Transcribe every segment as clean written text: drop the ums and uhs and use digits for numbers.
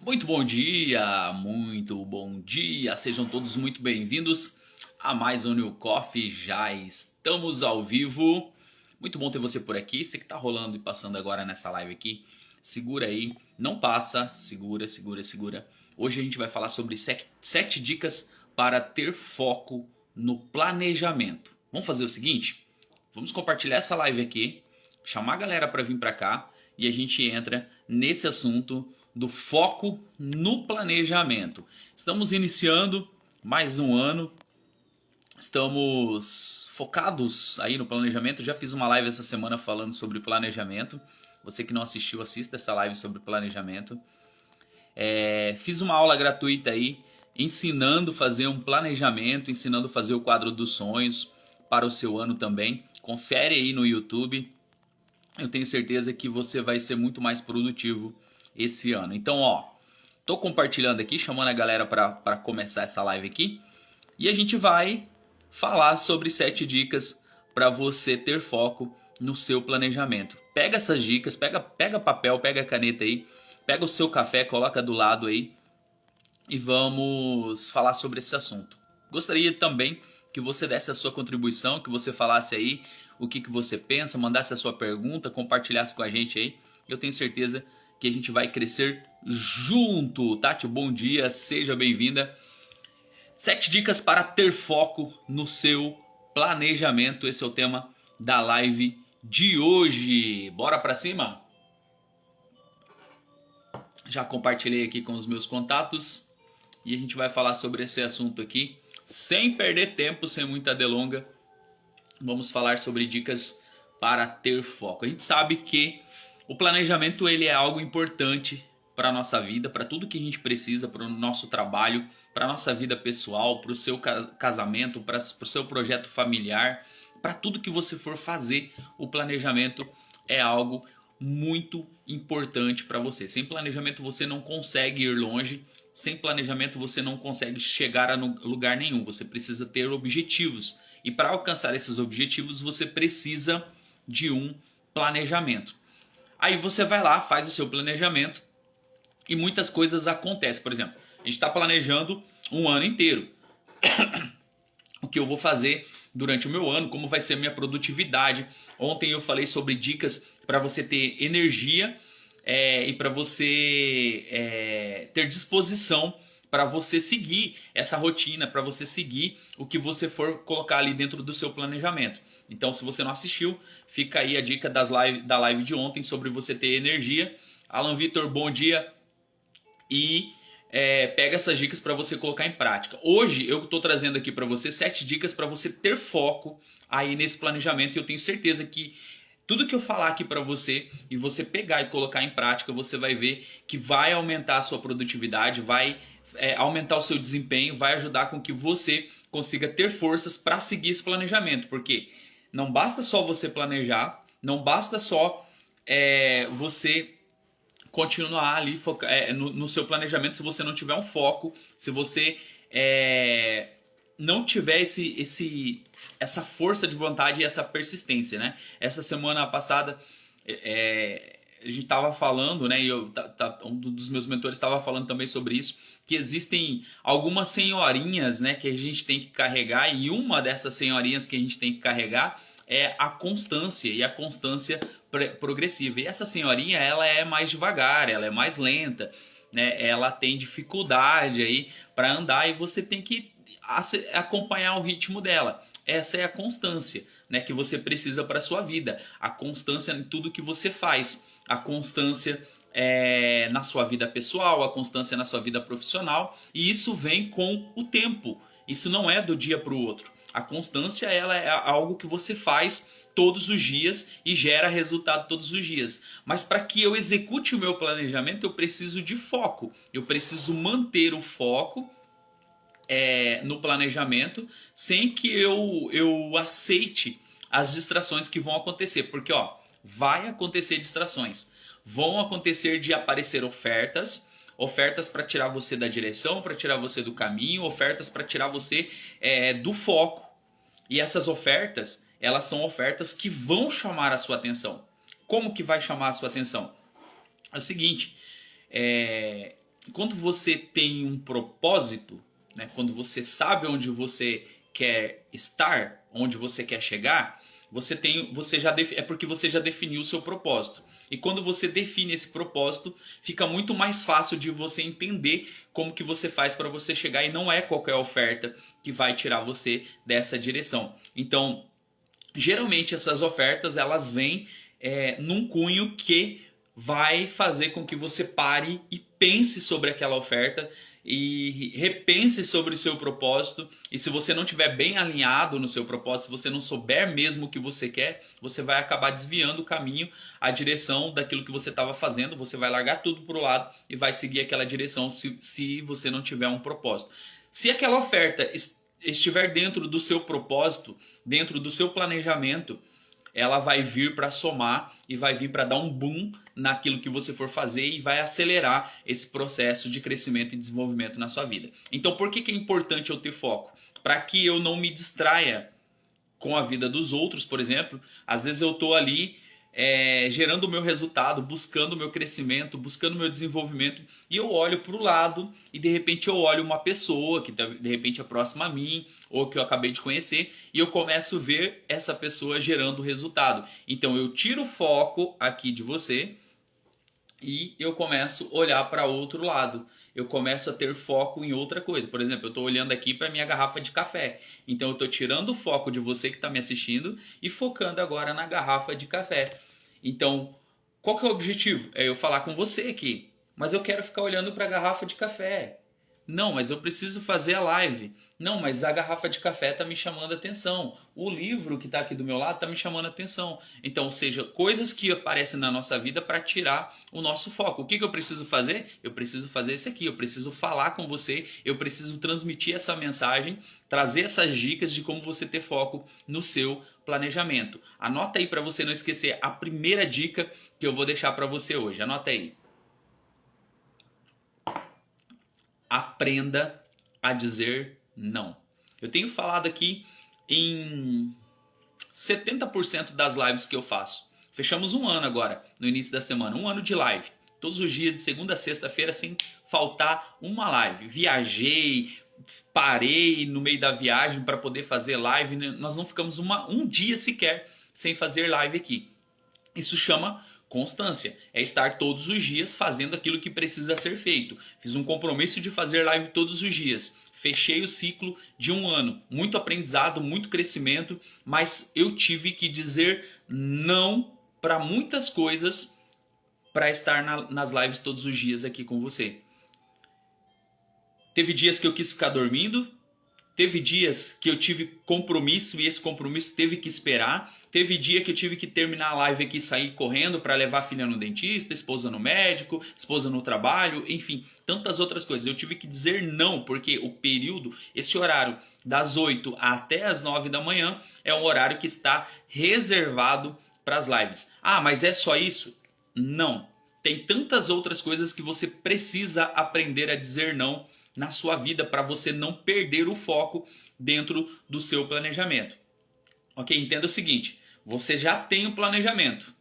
Muito muito bom dia, sejam todos muito bem-vindos a mais um New Coffee, já estamos ao vivo. Muito bom ter você por aqui, você que está rolando e passando agora nessa live aqui, segura aí, não passa, segura. Hoje a gente vai falar sobre 7 dicas para ter foco no planejamento. Vamos fazer o seguinte, vamos compartilhar essa live aqui, chamar a galera para vir para cá e a gente entra nesse assunto do foco no planejamento. Estamos iniciando mais um ano, estamos focados aí no planejamento. Já fiz uma live essa semana falando sobre planejamento. Você que não assistiu, assista essa live sobre planejamento. Fiz uma aula gratuita aí ensinando a fazer um planejamento, ensinando a fazer o quadro dos sonhos para o seu ano também. Confere aí no YouTube. Eu tenho certeza que você vai ser muito mais produtivo esse ano. Então, tô compartilhando aqui, chamando a galera para começar essa live aqui. E a gente vai falar sobre 7 dicas para você ter foco no seu planejamento. Pega essas dicas, pega papel, pega caneta aí, pega o seu café, coloca do lado aí e vamos falar sobre esse assunto. Gostaria também que você desse a sua contribuição, que você falasse aí o que você pensa, mandasse a sua pergunta, compartilhasse com a gente aí. Eu tenho certeza que a gente vai crescer junto. Tati, bom dia, seja bem-vinda. 7 dicas para ter foco no seu planejamento. Esse é o tema da live de hoje. Bora pra cima? Já compartilhei aqui com os meus contatos e a gente vai falar sobre esse assunto aqui. Sem perder tempo, sem muita delonga, vamos falar sobre dicas para ter foco. A gente sabe que o planejamento ele é algo importante para a nossa vida, para tudo que a gente precisa, para o nosso trabalho, para a nossa vida pessoal, para o seu casamento, para o seu projeto familiar, para tudo que você for fazer, o planejamento é algo muito importante para você. Sem planejamento você não consegue ir longe, sem planejamento você não consegue chegar a lugar nenhum, você precisa ter objetivos. E para alcançar esses objetivos você precisa de um planejamento. Aí você vai lá, faz o seu planejamento e muitas coisas acontecem. Por exemplo, a gente está planejando um ano inteiro. O que eu vou fazer durante o meu ano, como vai ser a minha produtividade. Ontem eu falei sobre dicas para você ter energia e para você ter disposição para você seguir essa rotina, para você seguir o que você for colocar ali dentro do seu planejamento. Então, se você não assistiu, fica aí a dica da live de ontem sobre você ter energia. Alan Vitor, bom dia. E pega essas dicas para você colocar em prática. Hoje eu estou trazendo aqui para você 7 dicas para você ter foco aí nesse planejamento. E eu tenho certeza que tudo que eu falar aqui para você e você pegar e colocar em prática, você vai ver que vai aumentar a sua produtividade, vai aumentar o seu desempenho, vai ajudar com que você consiga ter forças para seguir esse planejamento. Porque não basta só você planejar, não basta só você continuar ali no seu planejamento se você não tiver um foco, se você não tiver essa força de vontade e essa persistência, né? Essa semana passada a gente estava falando, né? E um dos meus mentores estava falando também sobre isso, que existem algumas senhorinhas, né, que a gente tem que carregar, e uma dessas senhorinhas que a gente tem que carregar é a constância, e a constância progressiva. E essa senhorinha, ela é mais devagar, ela é mais lenta, né? Ela tem dificuldade aí para andar e você tem que acompanhar o ritmo dela. Essa é a constância, né, que você precisa para a sua vida. A constância em tudo que você faz. A constância na sua vida pessoal, a constância na sua vida profissional. E isso vem com o tempo. Isso não é do dia para o outro. A constância ela é algo que você faz todos os dias e gera resultado todos os dias. Mas para que eu execute o meu planejamento, eu preciso de foco. Eu preciso manter o foco no planejamento sem que eu aceite as distrações que vão acontecer. Porque vai acontecer distrações. Vão acontecer de aparecer ofertas para tirar você da direção, para tirar você do caminho, ofertas para tirar você do foco. E essas ofertas, elas são ofertas que vão chamar a sua atenção. Como que vai chamar a sua atenção? É o seguinte, quando você tem um propósito, né, quando você sabe onde você quer estar, onde você quer chegar, é porque você já definiu o seu propósito. E quando você define esse propósito, fica muito mais fácil de você entender como que você faz para você chegar, e não é qualquer oferta que vai tirar você dessa direção. Então, geralmente essas ofertas elas vêm num cunho que vai fazer com que você pare e pense sobre aquela oferta e repense sobre o seu propósito. E se você não estiver bem alinhado no seu propósito, se você não souber mesmo o que você quer, você vai acabar desviando o caminho, a direção daquilo que você estava fazendo. Você vai largar tudo para o lado e vai seguir aquela direção se você não tiver um propósito. Se aquela oferta estiver dentro do seu propósito, dentro do seu planejamento, ela vai vir para somar e vai vir para dar um boom naquilo que você for fazer e vai acelerar esse processo de crescimento e desenvolvimento na sua vida. Então, por que é importante eu ter foco? Para que eu não me distraia com a vida dos outros, por exemplo. Às vezes eu estou ali gerando o meu resultado, buscando o meu crescimento, buscando o meu desenvolvimento, e eu olho para o lado e de repente eu olho uma pessoa que de repente é próxima a mim ou que eu acabei de conhecer e eu começo a ver essa pessoa gerando resultado. Então eu tiro o foco aqui de você e eu começo a olhar para outro lado. Eu começo a ter foco em outra coisa. Por exemplo, eu estou olhando aqui para minha garrafa de café. Então eu estou tirando o foco de você que está me assistindo e focando agora na garrafa de café. Então, qual que é o objetivo? É eu falar com você aqui. Mas eu quero ficar olhando para a garrafa de café. Não, mas eu preciso fazer a live. Não, mas a garrafa de café está me chamando a atenção. O livro que está aqui do meu lado está me chamando a atenção. Então, ou seja, coisas que aparecem na nossa vida para tirar o nosso foco. O que eu preciso fazer? Eu preciso fazer isso aqui. Eu preciso falar com você. Eu preciso transmitir essa mensagem, trazer essas dicas de como você ter foco no seu planejamento. Anota aí para você não esquecer a primeira dica que eu vou deixar para você hoje. Anota aí. Aprenda a dizer não. Eu tenho falado aqui em 70% das lives que eu faço. Fechamos um ano agora, no início da semana. Um ano de live. Todos os dias, de segunda a sexta-feira, sem faltar uma live. Viajei, parei no meio da viagem para poder fazer live. Nós não ficamos um dia sequer sem fazer live aqui. Isso chama constância, é estar todos os dias fazendo aquilo que precisa ser feito. Fiz um compromisso de fazer live todos os dias. Fechei o ciclo de um ano. Muito aprendizado, muito crescimento, mas eu tive que dizer não para muitas coisas para estar nas lives todos os dias aqui com você. Teve dias que eu quis ficar dormindo. Teve dias que eu tive compromisso e esse compromisso teve que esperar. Teve dia que eu tive que terminar a live aqui e sair correndo para levar a filha no dentista, esposa no médico, esposa no trabalho, enfim, tantas outras coisas. Eu tive que dizer não, porque o período, esse horário das 8 até as 9 da manhã é um horário que está reservado para as lives. Ah, mas é só isso? Não. Tem tantas outras coisas que você precisa aprender a dizer não na sua vida para você não perder o foco dentro do seu planejamento. Ok? Entenda o seguinte, você já tem o planejamento.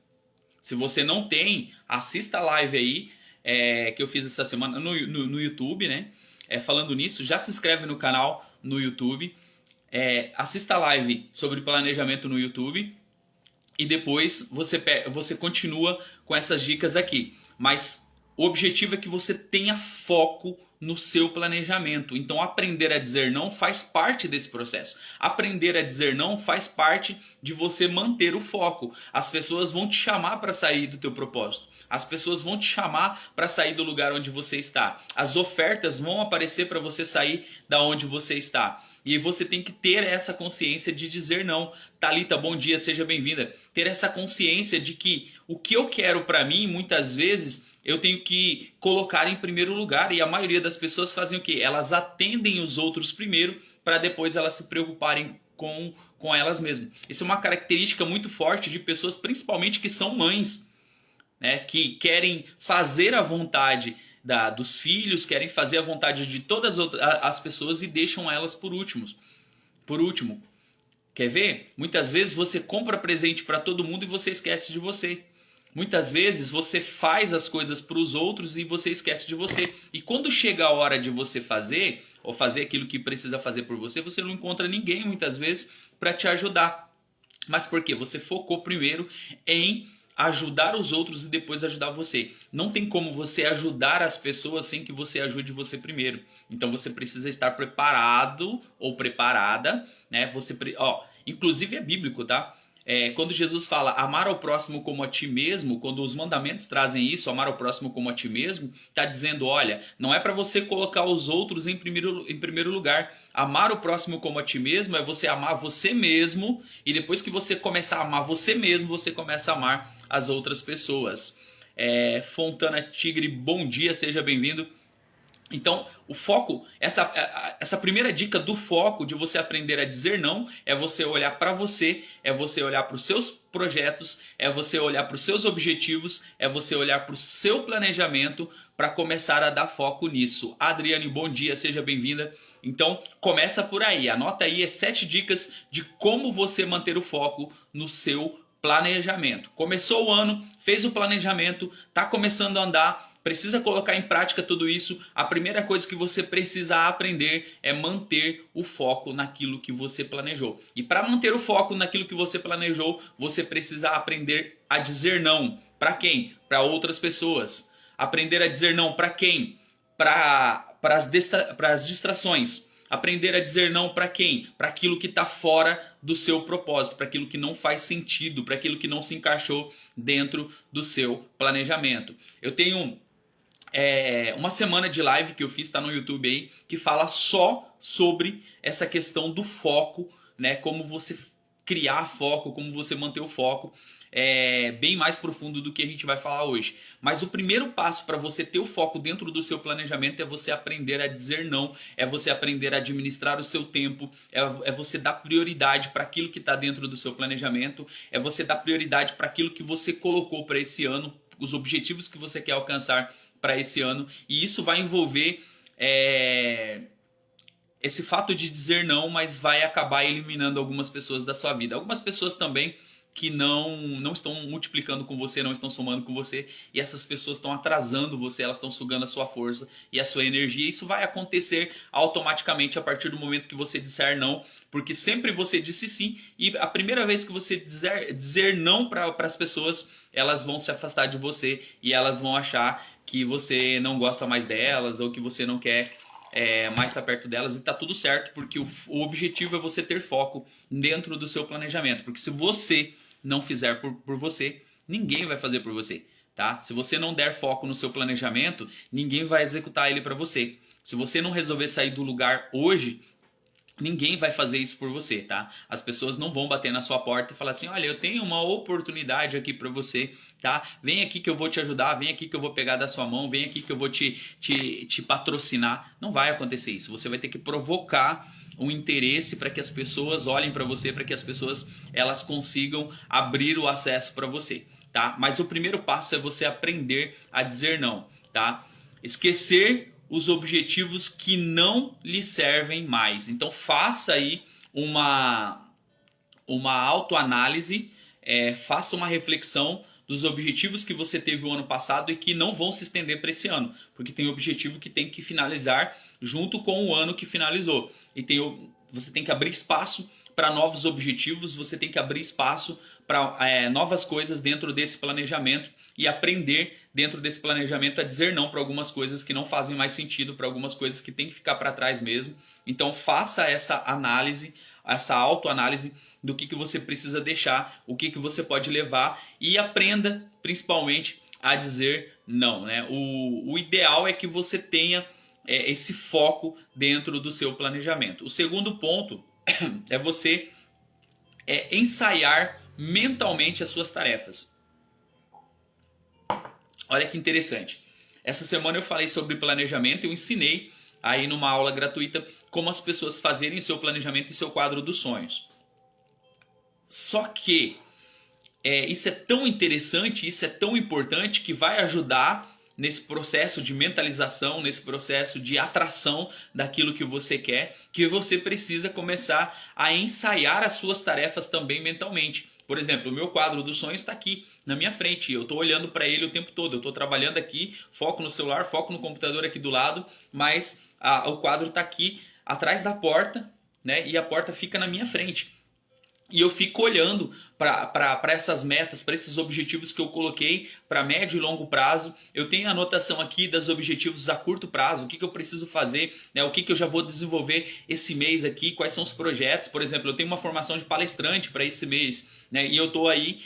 Se você não tem, assista a live aí que eu fiz essa semana no YouTube, né? Falando nisso, já se inscreve no canal no YouTube, assista a live sobre planejamento no YouTube e depois você continua com essas dicas aqui. Mas o objetivo é que você tenha foco no seu planejamento. Então, aprender a dizer não faz parte desse processo. Aprender a dizer não faz parte de você manter o foco. As pessoas vão te chamar para sair do teu propósito. As pessoas vão te chamar para sair do lugar onde você está. As ofertas vão aparecer para você sair da onde você está. E você tem que ter essa consciência de dizer não. Thalita, bom dia, seja bem-vinda. Ter essa consciência de que o que eu quero para mim, muitas vezes, eu tenho que colocar em primeiro lugar. E a maioria das pessoas fazem o quê? Elas atendem os outros primeiro para depois elas se preocuparem com elas mesmas. Isso é uma característica muito forte de pessoas, principalmente que são mães, né? Que querem fazer a vontade dos filhos, querem fazer a vontade de todas as pessoas e deixam elas por último. Quer ver? Muitas vezes você compra presente para todo mundo e você esquece de você. Muitas vezes você faz as coisas para os outros e você esquece de você. E quando chega a hora de você fazer, ou fazer aquilo que precisa fazer por você, você não encontra ninguém muitas vezes para te ajudar. Mas por quê? Você focou primeiro em ajudar os outros e depois ajudar você. Não tem como você ajudar as pessoas sem que você ajude você primeiro. Então você precisa estar preparado ou preparada, né? Inclusive é bíblico, tá? Quando Jesus fala amar ao próximo como a ti mesmo, quando os mandamentos trazem isso, amar ao próximo como a ti mesmo, está dizendo, olha, não é para você colocar os outros em primeiro lugar. Amar o próximo como a ti mesmo é você amar você mesmo, e depois que você começar a amar você mesmo, você começa a amar as outras pessoas. Fontana Tigre, bom dia, seja bem-vindo. Então, o foco, essa primeira dica do foco de você aprender a dizer não é você olhar para você, é você olhar para os seus projetos, é você olhar para os seus objetivos, é você olhar para o seu planejamento para começar a dar foco nisso. Adriane, bom dia, seja bem-vinda. Então, começa por aí, anota aí as 7 dicas de como você manter o foco no seu planejamento. Começou o ano, fez o planejamento, está começando a andar, precisa colocar em prática tudo isso. A primeira coisa que você precisa aprender é manter o foco naquilo que você planejou. E para manter o foco naquilo que você planejou, você precisa aprender a dizer não. Para quem? Para outras pessoas. Aprender a dizer não para quem? Para as distrações. Aprender a dizer não para quem? Para aquilo que está fora do seu propósito, para aquilo que não faz sentido, para aquilo que não se encaixou dentro do seu planejamento. Eu tenho uma semana de live que eu fiz, está no YouTube aí, que fala só sobre essa questão do foco, né? Como você criar foco, como você manter o foco. Bem mais profundo do que a gente vai falar hoje. Mas o primeiro passo para você ter o foco dentro do seu planejamento é você aprender a dizer não, é você aprender a administrar o seu tempo, é você dar prioridade para aquilo que está dentro do seu planejamento, é você dar prioridade para aquilo que você colocou para esse ano, os objetivos que você quer alcançar para esse ano. E isso vai envolver esse fato de dizer não, mas vai acabar eliminando algumas pessoas da sua vida. Algumas pessoas também que não estão multiplicando com você, não estão somando com você, e essas pessoas estão atrasando você, elas estão sugando a sua força e a sua energia. Isso vai acontecer automaticamente a partir do momento que você disser não, porque sempre você disse sim, e a primeira vez que você dizer não para as pessoas, elas vão se afastar de você e elas vão achar que você não gosta mais delas ou que você não quer mais estar perto delas, e está tudo certo, porque o objetivo é você ter foco dentro do seu planejamento, porque se você não fizer por você, ninguém vai fazer por você, tá? Se você não der foco no seu planejamento, ninguém vai executar ele para você. Se você não resolver sair do lugar hoje, ninguém vai fazer isso por você, tá? As pessoas não vão bater na sua porta e falar assim, olha, eu tenho uma oportunidade aqui para você, tá? Vem aqui que eu vou te ajudar, vem aqui que eu vou pegar da sua mão, vem aqui que eu vou te patrocinar. Não vai acontecer isso. Você vai ter que provocar um interesse para que as pessoas olhem para você, para que as pessoas elas consigam abrir o acesso para você, tá? Mas o primeiro passo é você aprender a dizer não, tá? Esquecer os objetivos que não lhe servem mais. Então faça aí uma autoanálise, faça uma reflexão dos objetivos que você teve o ano passado e que não vão se estender para esse ano, porque tem objetivo que tem que finalizar junto com o ano que finalizou. E você tem que abrir espaço para novos objetivos, você tem que abrir espaço para novas coisas dentro desse planejamento e aprender dentro desse planejamento a dizer não para algumas coisas que não fazem mais sentido, para algumas coisas que tem que ficar para trás mesmo. Então faça essa análise, essa autoanálise do que você precisa deixar, o que você pode levar, e aprenda principalmente a dizer não, né? O ideal é que você tenha esse foco dentro do seu planejamento. O segundo ponto é você ensaiar mentalmente as suas tarefas. Olha que interessante. Essa semana eu falei sobre planejamento, eu ensinei aí numa aula gratuita como as pessoas fazerem seu planejamento e seu quadro dos sonhos. Só que isso é tão interessante, isso é tão importante que vai ajudar nesse processo de mentalização, nesse processo de atração daquilo que você quer, que você precisa começar a ensaiar as suas tarefas também mentalmente. Por exemplo, o meu quadro dos sonhos está aqui na minha frente. Eu estou olhando para ele o tempo todo. Eu estou trabalhando aqui, foco no celular, foco no computador aqui do lado, mas o quadro está aqui atrás da porta, né? E a porta fica na minha frente. E eu fico olhando para essas metas, para esses objetivos que eu coloquei para médio e longo prazo. Eu tenho a anotação aqui dos objetivos a curto prazo, o que eu preciso fazer, né? O que eu já vou desenvolver esse mês aqui, quais são os projetos. Por exemplo, eu tenho uma formação de palestrante para esse mês, né? E eu estou aí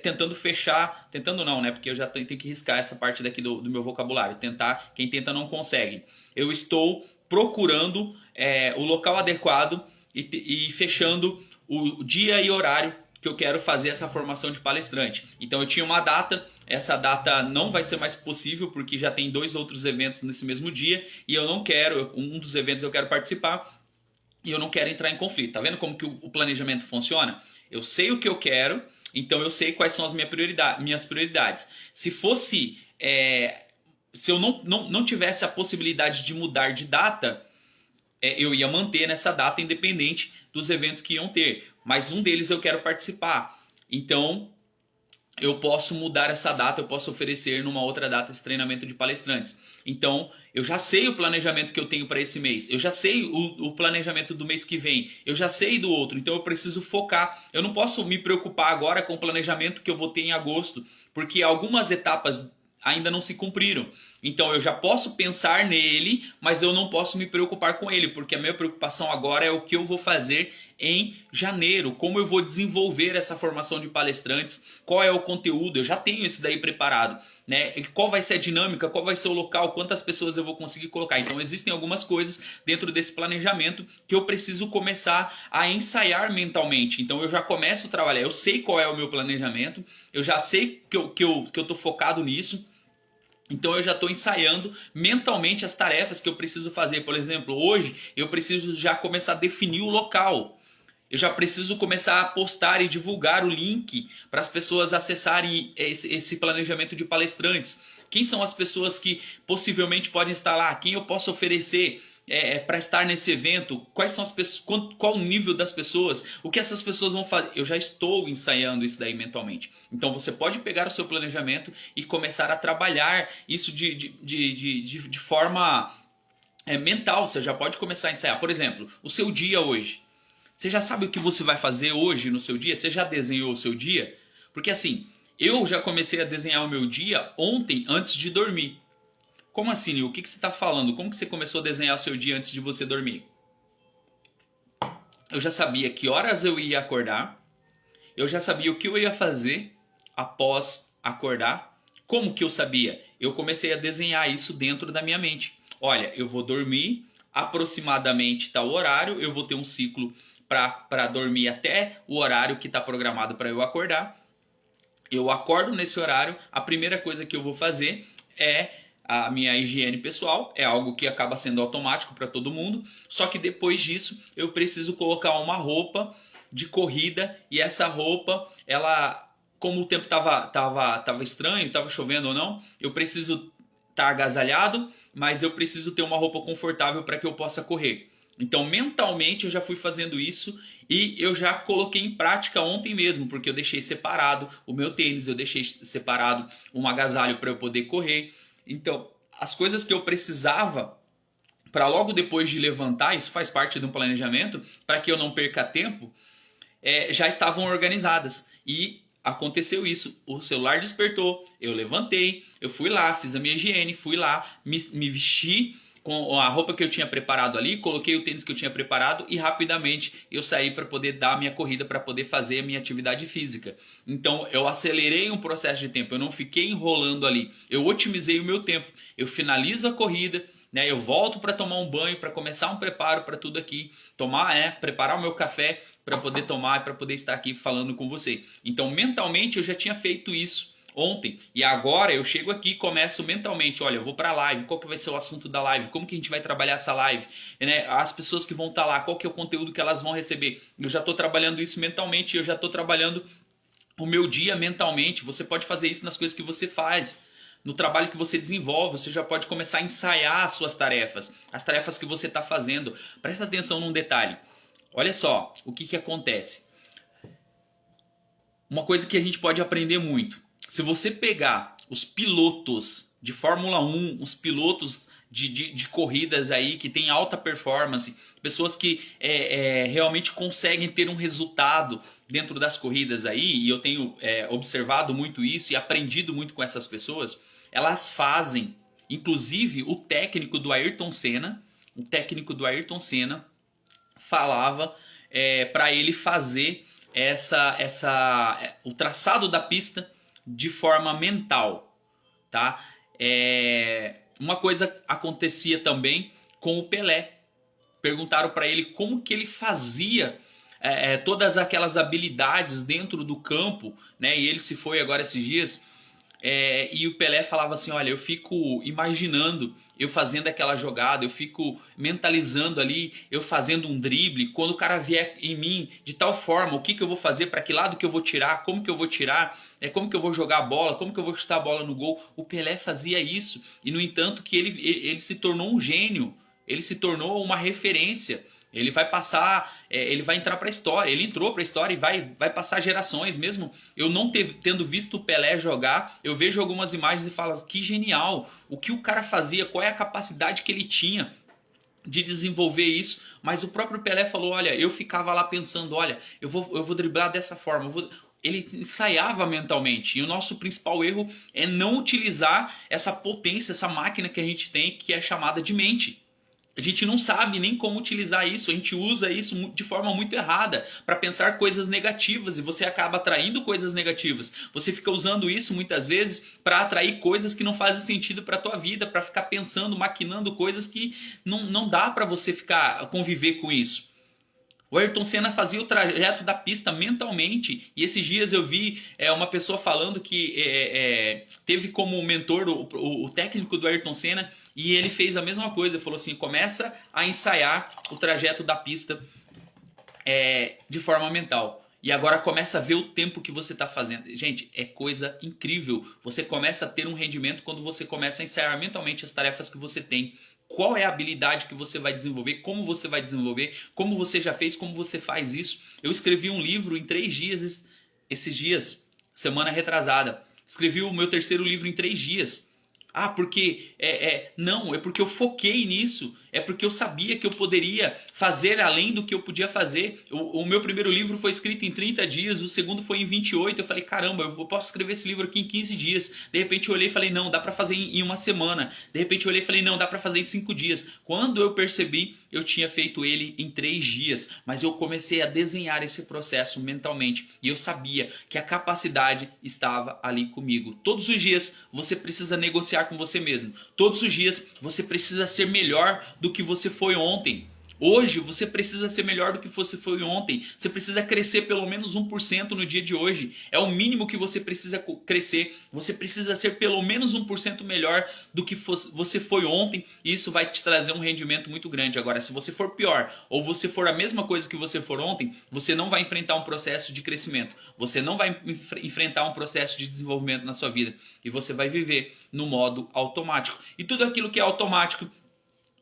tentando fechar, tentando não, né? Porque eu já tenho que riscar essa parte daqui do meu vocabulário. Tentar, quem tenta não consegue. Eu estou procurando o local adequado e fechando o dia e horário que eu quero fazer essa formação de palestrante. Então eu tinha uma data, essa data não vai ser mais possível porque já tem 2 outros eventos nesse mesmo dia e eu não quero, um dos eventos eu quero participar e eu não quero entrar em conflito. Tá vendo como que o planejamento funciona? Eu sei o que eu quero, então eu sei quais são as minhas prioridades. Se fosse, se eu não tivesse a possibilidade de mudar de data, eu ia manter nessa data independente dos eventos que iam ter. Mas um deles eu quero participar. Então, eu posso mudar essa data, eu posso oferecer numa outra data esse treinamento de palestrantes. Então, eu já sei o planejamento que eu tenho para esse mês. Eu já sei o planejamento do mês que vem. Eu já sei do outro. Então, eu preciso focar. Eu não posso me preocupar agora com o planejamento que eu vou ter em agosto, porque algumas etapas ainda não se cumpriram. Então eu já posso pensar nele, mas eu não posso me preocupar com ele, porque a minha preocupação agora é o que eu vou fazer em janeiro, como eu vou desenvolver essa formação de palestrantes, qual é o conteúdo, eu já tenho isso daí preparado, né? E qual vai ser a dinâmica, qual vai ser o local, quantas pessoas eu vou conseguir colocar. Então existem algumas coisas dentro desse planejamento que eu preciso começar a ensaiar mentalmente. Então eu já começo a trabalhar, eu sei qual é o meu planejamento, eu já sei que eu estou focado nisso. Então eu já estou ensaiando mentalmente as tarefas que eu preciso fazer. Por exemplo, hoje eu preciso já começar a definir o local. Eu já preciso começar a postar e divulgar o link para as pessoas acessarem esse planejamento de palestrantes. Quem são as pessoas que possivelmente podem estar lá? Quem eu posso oferecer para estar nesse evento? Quais são as pessoas? Qual o nível das pessoas? O que essas pessoas vão fazer? Eu já estou ensaiando isso daí mentalmente. Então você pode pegar o seu planejamento e começar a trabalhar isso de forma mental. Você já pode começar a ensaiar. Por exemplo, o seu dia hoje. Você já sabe o que você vai fazer hoje no seu dia? Você já desenhou o seu dia? Porque assim, eu já comecei a desenhar o meu dia ontem antes de dormir. Como assim, Nil? O que você está falando? Como que você começou a desenhar o seu dia antes de você dormir? Eu já sabia que horas eu ia acordar. Eu já sabia o que eu ia fazer após acordar. Como que eu sabia? Eu comecei a desenhar isso dentro da minha mente. Olha, eu vou dormir aproximadamente tal horário. Eu vou ter um ciclo para dormir até o horário que está programado para eu acordar. Eu acordo nesse horário, a primeira coisa que eu vou fazer é a minha higiene pessoal, é algo que acaba sendo automático para todo mundo, só que depois disso eu preciso colocar uma roupa de corrida e essa roupa, ela, como o tempo tava estranho, estava chovendo ou não, eu preciso estar agasalhado, mas eu preciso ter uma roupa confortável para que eu possa correr. Então, mentalmente, eu já fui fazendo isso e eu já coloquei em prática ontem mesmo, porque eu deixei separado o meu tênis, eu deixei separado um agasalho para eu poder correr. Então, as coisas que eu precisava para logo depois de levantar, isso faz parte de um planejamento, para que eu não perca tempo, já estavam organizadas. E aconteceu isso, o celular despertou, eu levantei, eu fui lá, fiz a minha higiene, fui lá, me vesti com a roupa que eu tinha preparado ali, coloquei o tênis que eu tinha preparado e rapidamente eu saí para poder dar a minha corrida, para poder fazer a minha atividade física. Então eu acelerei um processo de tempo, eu não fiquei enrolando ali, eu otimizei o meu tempo, eu finalizo a corrida, né, eu volto para tomar um banho, para começar um preparo para tudo aqui, preparar o meu café para poder tomar e para poder estar aqui falando com você. Então mentalmente eu já tinha feito isso ontem. E agora eu chego aqui e começo mentalmente, olha, eu vou para a live, qual que vai ser o assunto da live, como que a gente vai trabalhar essa live, né? As pessoas que vão estar lá, qual que é o conteúdo que elas vão receber. Eu já estou trabalhando isso mentalmente, eu já estou trabalhando o meu dia mentalmente. Você pode fazer isso nas coisas que você faz, no trabalho que você desenvolve, você já pode começar a ensaiar as suas tarefas, as tarefas que você está fazendo. Presta atenção num detalhe. Olha só o que acontece. uma coisa que a gente pode aprender muito. Se você pegar os pilotos de Fórmula 1, os pilotos de corridas aí que tem alta performance, pessoas que realmente conseguem ter um resultado dentro das corridas aí, e eu tenho observado muito isso e aprendido muito com essas pessoas, elas fazem, inclusive o técnico do Ayrton Senna falava para ele fazer o traçado da pista de forma mental, tá? Uma coisa acontecia também com o Pelé. Perguntaram para ele como que ele fazia todas aquelas habilidades dentro do campo, né? E ele se foi agora esses dias. E o Pelé falava assim, olha, eu fico imaginando eu fazendo aquela jogada, eu fico mentalizando ali, eu fazendo um drible, quando o cara vier em mim de tal forma, o que eu vou fazer, para que lado que eu vou tirar, como que eu vou tirar, como que eu vou jogar a bola, como que eu vou chutar a bola no gol. O Pelé fazia isso, e no entanto que ele se tornou um gênio, ele se tornou uma referência. Ele vai passar, ele vai entrar para a história. Ele entrou para a história e vai passar gerações. Mesmo eu não tendo visto o Pelé jogar, eu vejo algumas imagens e falo, que genial. O que o cara fazia, qual é a capacidade que ele tinha de desenvolver isso. Mas o próprio Pelé falou, olha, eu ficava lá pensando, olha, eu vou driblar dessa forma, ele ensaiava mentalmente. E o nosso principal erro é não utilizar essa potência, essa máquina que a gente tem, que é chamada de mente. A gente não sabe nem como utilizar isso, a gente usa isso de forma muito errada para pensar coisas negativas e você acaba atraindo coisas negativas. Você fica usando isso muitas vezes para atrair coisas que não fazem sentido para a tua vida, para ficar pensando, maquinando coisas que não dá para você conviver com isso. O Ayrton Senna fazia o trajeto da pista mentalmente. E esses dias eu vi uma pessoa falando que teve como mentor o técnico do Ayrton Senna. E ele fez a mesma coisa. Ele falou assim, começa a ensaiar o trajeto da pista de forma mental. E agora começa a ver o tempo que você está fazendo. Gente, é coisa incrível. Você começa a ter um rendimento quando você começa a ensaiar mentalmente as tarefas que você tem. Qual é a habilidade que você vai desenvolver, como você vai desenvolver, como você já fez, como você faz isso. Eu escrevi um livro em 3 dias, esses dias, semana retrasada. Escrevi o meu 3º livro em 3 dias. Ah, porque... Não, é porque eu foquei nisso. É porque eu sabia que eu poderia fazer além do que eu podia fazer. O meu primeiro livro foi escrito em 30 dias, o segundo foi em 28. Eu falei, caramba, eu posso escrever esse livro aqui em 15 dias. De repente eu olhei e falei, não, dá pra fazer em uma semana. De repente eu olhei e falei, não, dá pra fazer em 5 dias. Quando eu percebi, eu tinha feito ele em 3 dias. Mas eu comecei a desenhar esse processo mentalmente. E eu sabia que a capacidade estava ali comigo. Todos os dias você precisa negociar com você mesmo. Todos os dias você precisa ser melhor do que você foi ontem. Hoje você precisa ser melhor do que você foi ontem. Você precisa crescer pelo menos 1% no dia de hoje. É o mínimo que você precisa crescer. Você precisa ser pelo menos 1% melhor do que você foi ontem. E isso vai te trazer um rendimento muito grande. Agora, se você for pior ou você for a mesma coisa que você for ontem, você não vai enfrentar um processo de crescimento. Você não vai enfrentar um processo de desenvolvimento na sua vida. E você vai viver no modo automático. E tudo aquilo que é automático,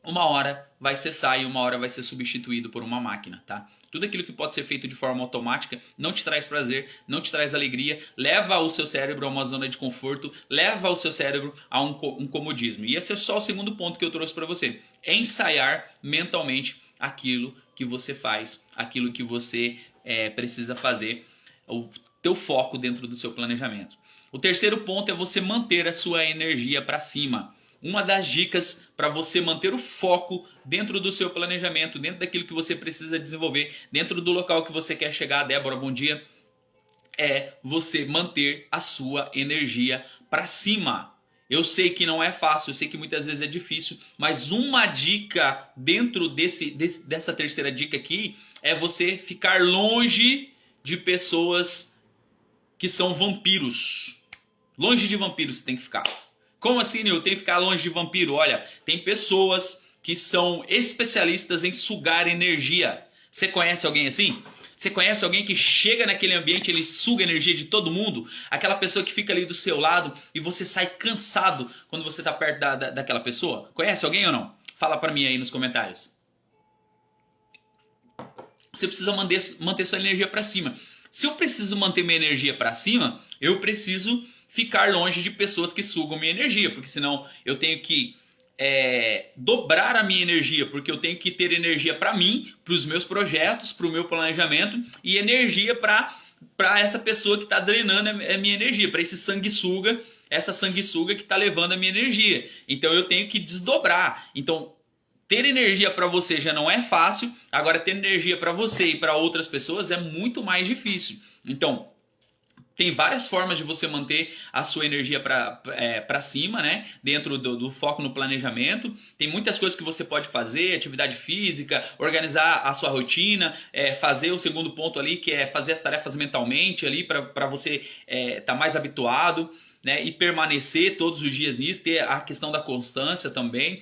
uma hora vai cessar e uma hora vai ser substituído por uma máquina, tá? Tudo aquilo que pode ser feito de forma automática não te traz prazer, não te traz alegria, leva o seu cérebro a uma zona de conforto, leva o seu cérebro a um comodismo. E esse é só o segundo ponto que eu trouxe para você. É ensaiar mentalmente aquilo que você faz, aquilo que você precisa fazer, o teu foco dentro do seu planejamento. O terceiro ponto é você manter a sua energia para cima. Uma das dicas para você manter o foco dentro do seu planejamento, dentro daquilo que você precisa desenvolver, dentro do local que você quer chegar, Débora, bom dia, é você manter a sua energia para cima. Eu sei que não é fácil, eu sei que muitas vezes é difícil, mas uma dica dentro dessa terceira dica aqui é você ficar longe de pessoas que são vampiros. Longe de vampiros você tem que ficar. Como assim, Nil? Tem que ficar longe de vampiro? Olha, tem pessoas que são especialistas em sugar energia. Você conhece alguém assim? Você conhece alguém que chega naquele ambiente, ele suga a energia de todo mundo? Aquela pessoa que fica ali do seu lado e você sai cansado quando você está perto daquela pessoa? Conhece alguém ou não? Fala pra mim aí nos comentários. Você precisa manter sua energia pra cima. Se eu preciso manter minha energia para cima, eu preciso ficar longe de pessoas que sugam minha energia, porque senão eu tenho que dobrar a minha energia, porque eu tenho que ter energia para mim, para os meus projetos, para o meu planejamento e energia para essa pessoa que está drenando a minha energia, para esse sanguessuga, essa sanguessuga que está levando a minha energia. Então eu tenho que desdobrar. Então ter energia para você já não é fácil, agora ter energia para você e para outras pessoas é muito mais difícil. Então tem várias formas de você manter a sua energia para cima, né? Dentro do foco no planejamento. Tem muitas coisas que você pode fazer, atividade física, organizar a sua rotina, fazer o segundo ponto ali, que é fazer as tarefas mentalmente ali para você estar mais habituado, né? E permanecer todos os dias nisso, ter a questão da constância também,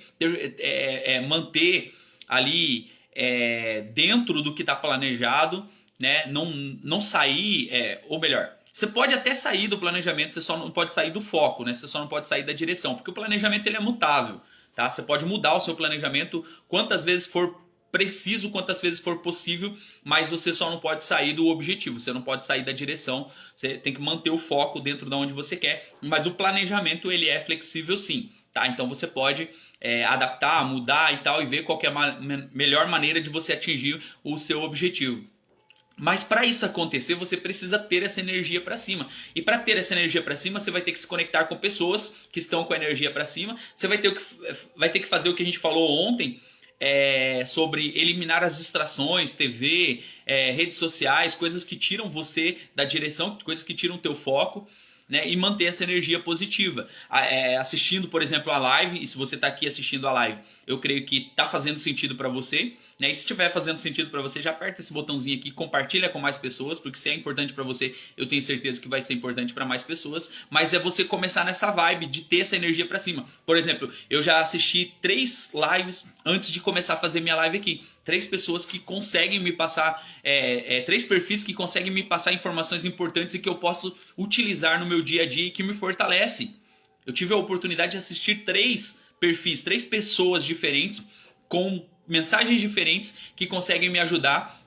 manter ali dentro do que está planejado, né? Não sair, ou melhor, você pode até sair do planejamento, você só não pode sair do foco, né? Você só não pode sair da direção, porque o planejamento ele é mutável, tá? Você pode mudar o seu planejamento quantas vezes for preciso, quantas vezes for possível, mas você só não pode sair do objetivo, você não pode sair da direção, você tem que manter o foco dentro de onde você quer, mas o planejamento ele é flexível sim, tá? Então você pode adaptar, mudar e tal, e ver qual que é a melhor maneira de você atingir o seu objetivo. Mas para isso acontecer, você precisa ter essa energia para cima. E para ter essa energia para cima, você vai ter que se conectar com pessoas que estão com a energia para cima. Você vai ter que fazer o que a gente falou ontem, sobre eliminar as distrações, TV, redes sociais, coisas que tiram você da direção, coisas que tiram o teu foco, né, e manter essa energia positiva. Assistindo, por exemplo, a live, e se você está aqui assistindo a live, eu creio que está fazendo sentido para você, né? E se estiver fazendo sentido para você, já aperta esse botãozinho aqui, compartilha com mais pessoas, porque se é importante para você, eu tenho certeza que vai ser importante para mais pessoas, mas é você começar nessa vibe de ter essa energia para cima. Por exemplo, eu já assisti 3 lives antes de começar a fazer minha live aqui. 3 pessoas que conseguem me passar, 3 perfis que conseguem me passar informações importantes e que eu posso utilizar no meu dia a dia e que me fortalecem. Eu tive a oportunidade de assistir 3 perfis, 3 pessoas diferentes com mensagens diferentes que conseguem me ajudar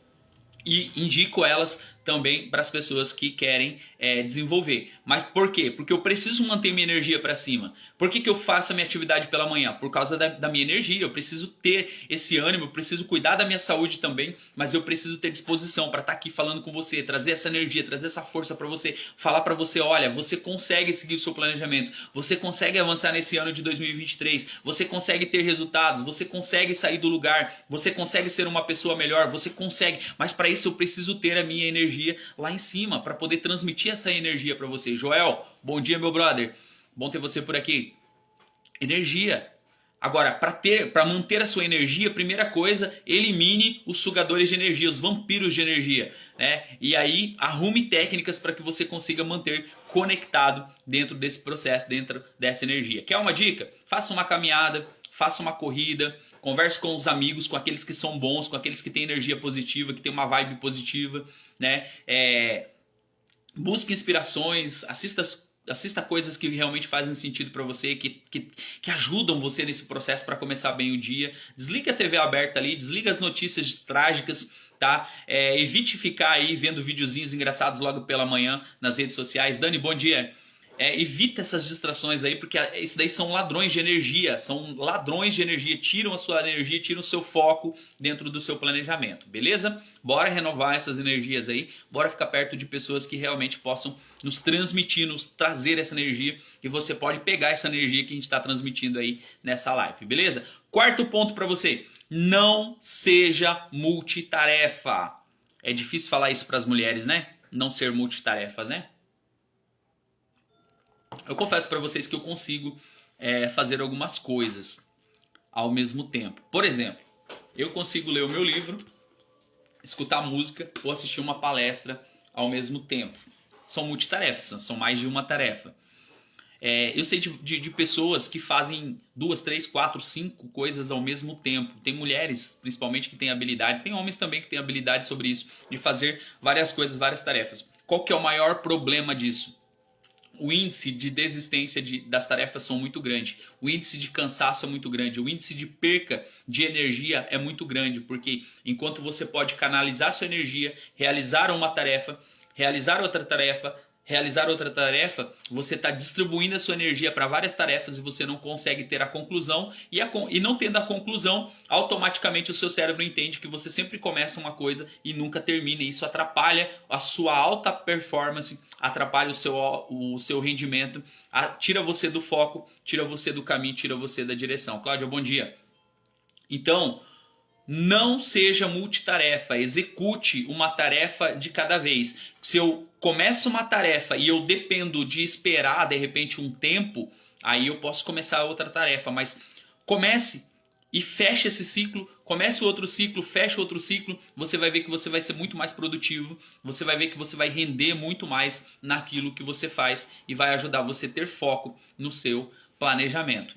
e indico elas também para as pessoas que querem desenvolver. Mas por quê? Porque eu preciso manter minha energia para cima. Por que eu faço a minha atividade pela manhã? Por causa da minha energia. Eu preciso ter esse ânimo, eu preciso cuidar da minha saúde também, mas eu preciso ter disposição para estar aqui falando com você, trazer essa energia, trazer essa força para você, falar para você, olha, você consegue seguir o seu planejamento, você consegue avançar nesse ano de 2023, você consegue ter resultados, você consegue sair do lugar, você consegue ser uma pessoa melhor, você consegue, mas para isso eu preciso ter a minha energia lá em cima para poder transmitir essa energia para você. Joel, bom dia, meu brother. Bom ter você por aqui. Energia. Agora, para manter a sua energia, primeira coisa, elimine os sugadores de energia, os vampiros de energia, né? E aí arrume técnicas para que você consiga manter conectado dentro desse processo, dentro dessa energia. Quer uma dica? Faça uma caminhada, faça uma corrida, converse com os amigos, com aqueles que são bons, com aqueles que têm energia positiva, que têm uma vibe positiva, né? Busque inspirações, assista coisas que realmente fazem sentido para você, que ajudam você nesse processo para começar bem o dia. Desliga a TV aberta ali, desliga as notícias trágicas, tá? Evite ficar aí vendo videozinhos engraçados logo pela manhã nas redes sociais. Dani, bom dia. Evita essas distrações aí, porque isso daí são ladrões de energia, tiram a sua energia, tiram o seu foco dentro do seu planejamento, beleza? Bora renovar essas energias aí, bora ficar perto de pessoas que realmente possam nos transmitir, nos trazer essa energia, e você pode pegar essa energia que a gente está transmitindo aí nessa live, beleza? Quarto ponto para você, não seja multitarefa. É difícil falar isso para as mulheres, né? Não ser multitarefas, né? Eu confesso para vocês que eu consigo fazer algumas coisas ao mesmo tempo. Por exemplo, eu consigo ler o meu livro, escutar música ou assistir uma palestra ao mesmo tempo. São multitarefas, são mais de uma tarefa. Eu sei de pessoas que fazem 2, 3, 4, 5 coisas ao mesmo tempo. Tem mulheres, principalmente, que têm habilidades. Tem homens também que têm habilidade sobre isso, de fazer várias coisas, várias tarefas. Qual que é o maior problema disso? O índice de desistência das tarefas são muito grande, o índice de cansaço é muito grande, o índice de perca de energia é muito grande, porque enquanto você pode canalizar sua energia, realizar uma tarefa, realizar outra tarefa, você está distribuindo a sua energia para várias tarefas e você não consegue ter a conclusão. E não tendo a conclusão, automaticamente o seu cérebro entende que você sempre começa uma coisa e nunca termina. E isso atrapalha a sua alta performance, atrapalha o seu rendimento, tira você do foco, tira você do caminho, tira você da direção. Cláudia, bom dia. Então, não seja multitarefa, execute uma tarefa de cada vez. Se eu começo uma tarefa e eu dependo de esperar de repente um tempo, aí eu posso começar outra tarefa, mas comece e feche esse ciclo, comece outro ciclo, feche outro ciclo, você vai ver que você vai ser muito mais produtivo, você vai ver que você vai render muito mais naquilo que você faz e vai ajudar você a ter foco no seu planejamento.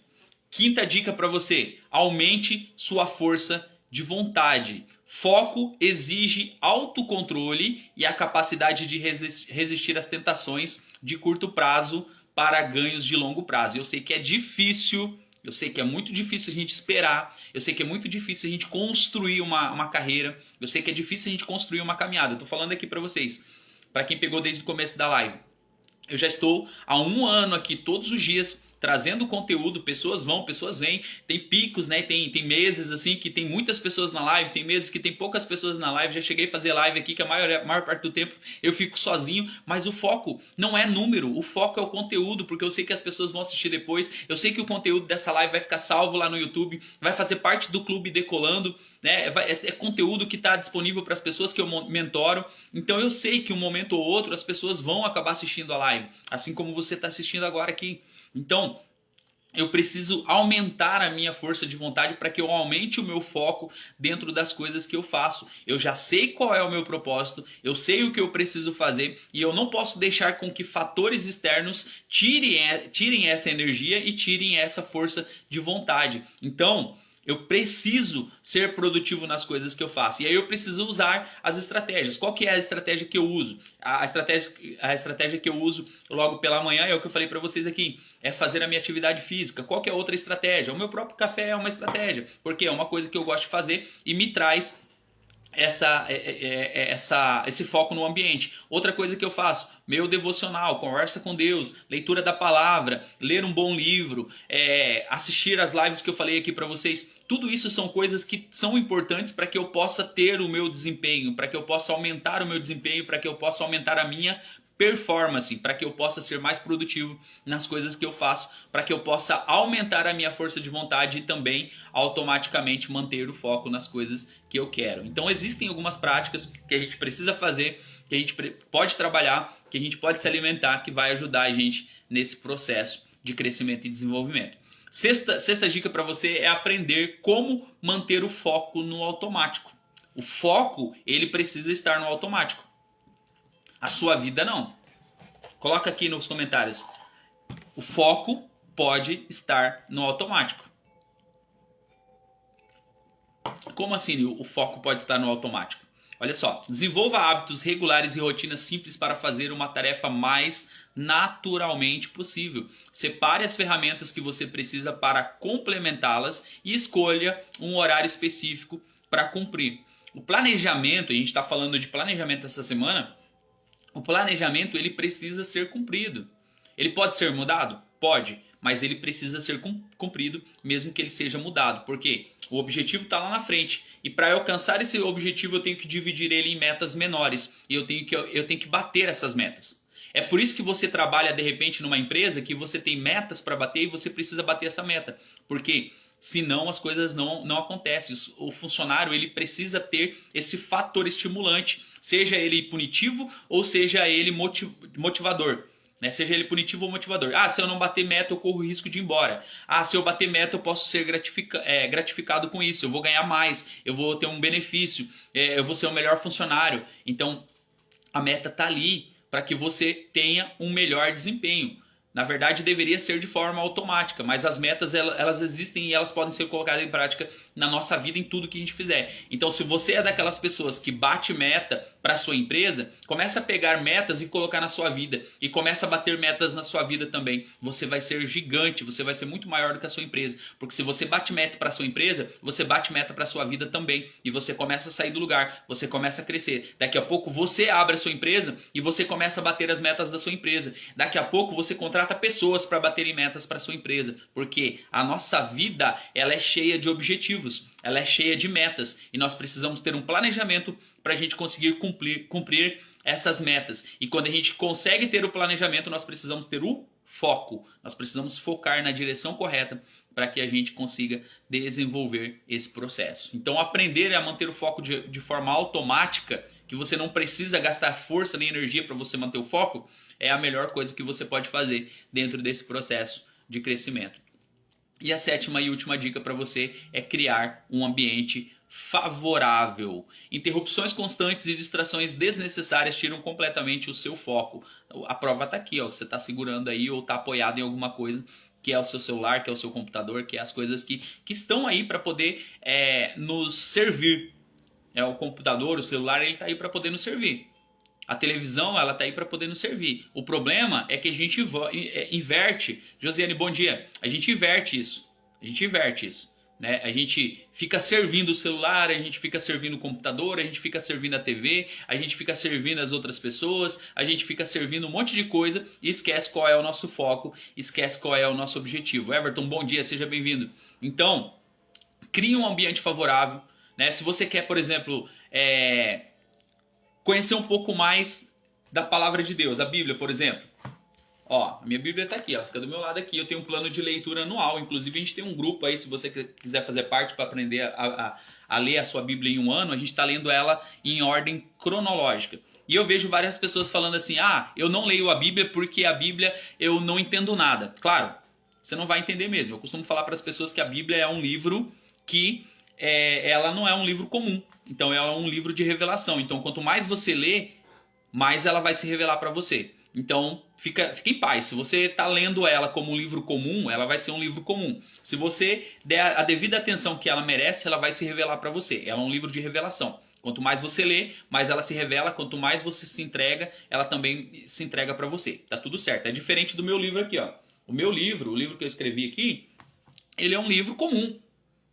Quinta dica para você: aumente sua força de vontade. Foco exige autocontrole e a capacidade de resistir às tentações de curto prazo para ganhos de longo prazo. Eu sei que é difícil, eu sei que é muito difícil a gente esperar, eu sei que é muito difícil a gente construir uma carreira, eu sei que é difícil a gente construir uma caminhada. Eu estou falando aqui para vocês, para quem pegou desde o começo da live. Eu já estou há 1 ano aqui todos os dias trazendo conteúdo, pessoas vão, pessoas vêm, tem picos, né? Tem meses assim que tem muitas pessoas na live, tem meses que tem poucas pessoas na live. Já cheguei a fazer live aqui que a maior parte do tempo eu fico sozinho, mas o foco não é número, o foco é o conteúdo, porque eu sei que as pessoas vão assistir depois, eu sei que o conteúdo dessa live vai ficar salvo lá no YouTube, vai fazer parte do Clube Decolando, né? É conteúdo que está disponível para as pessoas que eu mentoro, então eu sei que um momento ou outro as pessoas vão acabar assistindo a live, assim como você está assistindo agora aqui. Então, eu preciso aumentar a minha força de vontade para que eu aumente o meu foco dentro das coisas que eu faço. Eu já sei qual é o meu propósito, eu sei o que eu preciso fazer e eu não posso deixar com que fatores externos tirem essa energia e tirem essa força de vontade. Então, eu preciso ser produtivo nas coisas que eu faço. E aí eu preciso usar as estratégias. Qual que é a estratégia que eu uso? A estratégia que eu uso logo pela manhã é o que eu falei para vocês aqui. É fazer a minha atividade física. Qual que é a outra estratégia? O meu próprio café é uma estratégia. Porque é uma coisa que eu gosto de fazer e me traz esse foco no ambiente. Outra coisa que eu faço, meu devocional, conversa com Deus, leitura da palavra, ler um bom livro, assistir as lives que eu falei aqui para vocês. Tudo isso são coisas que são importantes para que eu possa ter o meu desempenho, para que eu possa aumentar o meu desempenho, para que eu possa aumentar a minha performance, para que eu possa ser mais produtivo nas coisas que eu faço, para que eu possa aumentar a minha força de vontade e também automaticamente manter o foco nas coisas que eu quero. Então existem algumas práticas que a gente precisa fazer, que a gente pode trabalhar, que a gente pode se alimentar, que vai ajudar a gente nesse processo de crescimento e desenvolvimento. Sexta dica para você é aprender como manter o foco no automático. O foco, ele precisa estar no automático. A sua vida não. Coloca aqui nos comentários. O foco pode estar no automático. Como assim o foco pode estar no automático? Olha só. Desenvolva hábitos regulares e rotinas simples para fazer uma tarefa mais naturalmente possível. Separe as ferramentas que você precisa para complementá-las e escolha um horário específico para cumprir. O planejamento, a gente está falando de planejamento essa semana. O planejamento ele precisa ser cumprido. Ele pode ser mudado? Pode, mas ele precisa ser cumprido mesmo que ele seja mudado. Por quê? O objetivo está lá na frente. E para alcançar esse objetivo eu tenho que dividir ele em metas menores. E eu tenho que bater essas metas. É por isso que você trabalha de repente numa empresa que você tem metas para bater e você precisa bater essa meta. Porque senão as coisas não acontecem. O funcionário ele precisa ter esse fator estimulante. Seja ele punitivo ou seja ele motivador. Né? Seja ele punitivo ou motivador. Se eu não bater meta eu corro o risco de ir embora. Se eu bater meta eu posso ser gratificado com isso. Eu vou ganhar mais. Eu vou ter um benefício. Eu vou ser o melhor funcionário. Então a meta está ali para que você tenha um melhor desempenho. Na verdade, deveria ser de forma automática, mas as metas elas existem e elas podem ser colocadas em prática na nossa vida em tudo que a gente fizer. Então, se você é daquelas pessoas que bate meta, para a sua empresa, começa a pegar metas e colocar na sua vida. E começa a bater metas na sua vida também. Você vai ser gigante, você vai ser muito maior do que a sua empresa. Porque se você bate meta para a sua empresa, você bate meta para a sua vida também. E você começa a sair do lugar, você começa a crescer. Daqui a pouco você abre a sua empresa e você começa a bater as metas da sua empresa. Daqui a pouco você contrata pessoas para baterem metas para a sua empresa. Porque a nossa vida, ela é cheia de objetivos, ela é cheia de metas. E nós precisamos ter um planejamento para a gente conseguir cumprir essas metas. E quando a gente consegue ter o planejamento, nós precisamos ter o foco. Nós precisamos focar na direção correta para que a gente consiga desenvolver esse processo. Então, aprender a manter o foco de forma automática, que você não precisa gastar força nem energia para você manter o foco, é a melhor coisa que você pode fazer dentro desse processo de crescimento. E a sétima e última dica para você é criar um ambiente favorável. Interrupções constantes e distrações desnecessárias tiram completamente o seu foco. A prova está aqui, ó, que você está segurando aí ou está apoiado em alguma coisa, que é o seu celular, que é o seu computador, que é as coisas que estão aí para poder nos servir. O computador, o celular, ele está aí para poder nos servir. A televisão, ela está aí para poder nos servir. O problema é que a gente inverte. Josiane, bom dia. A gente inverte isso. Né? A gente fica servindo o celular, a gente fica servindo o computador, a gente fica servindo a TV, a gente fica servindo as outras pessoas, a gente fica servindo um monte de coisa e esquece qual é o nosso foco, esquece qual é o nosso objetivo. Everton, bom dia, seja bem-vindo. Então, crie um ambiente favorável. Né? Se você quer, por exemplo, conhecer um pouco mais da palavra de Deus, a Bíblia, por exemplo. Ó, a minha Bíblia está aqui, ela fica do meu lado aqui. Eu tenho um plano de leitura anual. Inclusive, a gente tem um grupo aí, se você quiser fazer parte para aprender a ler a sua Bíblia em um ano, a gente está lendo ela em ordem cronológica. E eu vejo várias pessoas falando assim, eu não leio a Bíblia porque a Bíblia eu não entendo nada. Claro, você não vai entender mesmo. Eu costumo falar para as pessoas que a Bíblia é um livro que ela não é um livro comum. Então, ela é um livro de revelação. Então, quanto mais você lê, mais ela vai se revelar para você. Então, fica em paz. Se você está lendo ela como um livro comum, ela vai ser um livro comum. Se você der a devida atenção que ela merece, ela vai se revelar para você. Ela é um livro de revelação. Quanto mais você lê, mais ela se revela. Quanto mais você se entrega, ela também se entrega para você. Tá tudo certo. É diferente do meu livro aqui, ó. O meu livro, o livro que eu escrevi aqui, ele é um livro comum.